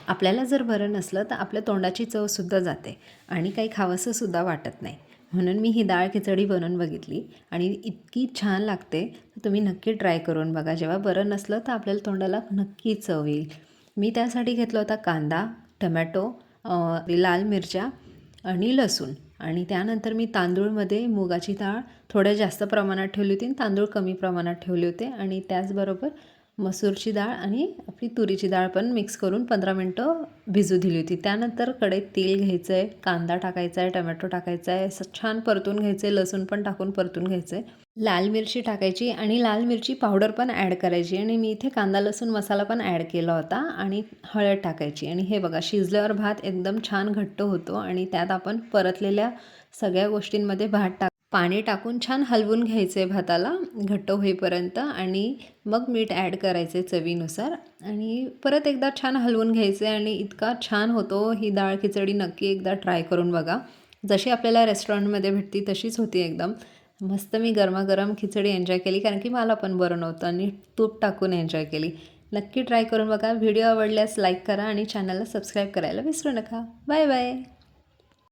आपल्याला जर बरं नसलं तर आपल्या तोंडाची चवसुद्धा जाते आणि काही खावंसंसुद्धा वाटत नाही. म्हणून मी ही डाळ खिचडी बनवून बघितली आणि इतकी छान लागते. तुम्ही नक्की ट्राय करून बघा. जेव्हा बरं नसलं तर आपल्याला तोंडाला नक्की चव येईल. मी त्यासाठी घेतला होता कांदा, टमॅटो, लाल मिरच्या आणि लसूण आणि त्यानंतर मी तांदूळमध्ये मुगाची डाळ थोड्या जास्त प्रमाणात ठेवली होती आणि तांदूळ कमी प्रमाणात ठेवले होते आणि त्याचबरोबर मसूरची डाळ आणि आपली तुरीची डाळ पण मिक्स करून 15 मिनटं भिजू दिली होती. त्यानंतर कढईत तेल घ्यायचं आहे, कांदा टाकायचा आहे, टमॅटो टाकायचा आहे, असं छान परतून घ्यायचं आहे, लसूण पण टाकून परतून घ्यायचं आहे. लाल मिरची टाकायची आणि लाल मिरची पावडर पण ॲड करायची आणि मी इथे कांदा लसूण मसाला पण ॲड केला होता आणि हळद टाकायची आणि हे बघा शिजल्यावर भात एकदम छान घट्ट होतो आणि त्यात आपण परतलेल्या सगळ्या गोष्टींमध्ये पाणी टाकून छान हलवून घ्यायचं आहे भाताला घट्ट होईपर्यंत आणि मग मीठ ॲड करायचे चवीनुसार आणि परत एकदा छान हलवून घ्यायचे आणि इतका छान होतो ही डाळ खिचडी. नक्की एकदा ट्राय करून बघा. जशी आपल्याला रेस्टॉरंटमध्ये भेटती तशीच होती एकदम मस्त. मी गरमागरम खिचडी एन्जॉय केली कारण की मला पण बरं नव्हतं आणि तूप टाकून एन्जॉय केली. नक्की ट्राय करून बघा. व्हिडिओ आवडल्यास लाईक करा आणि चॅनलला सबस्क्राईब करायला विसरू नका. Bye bye.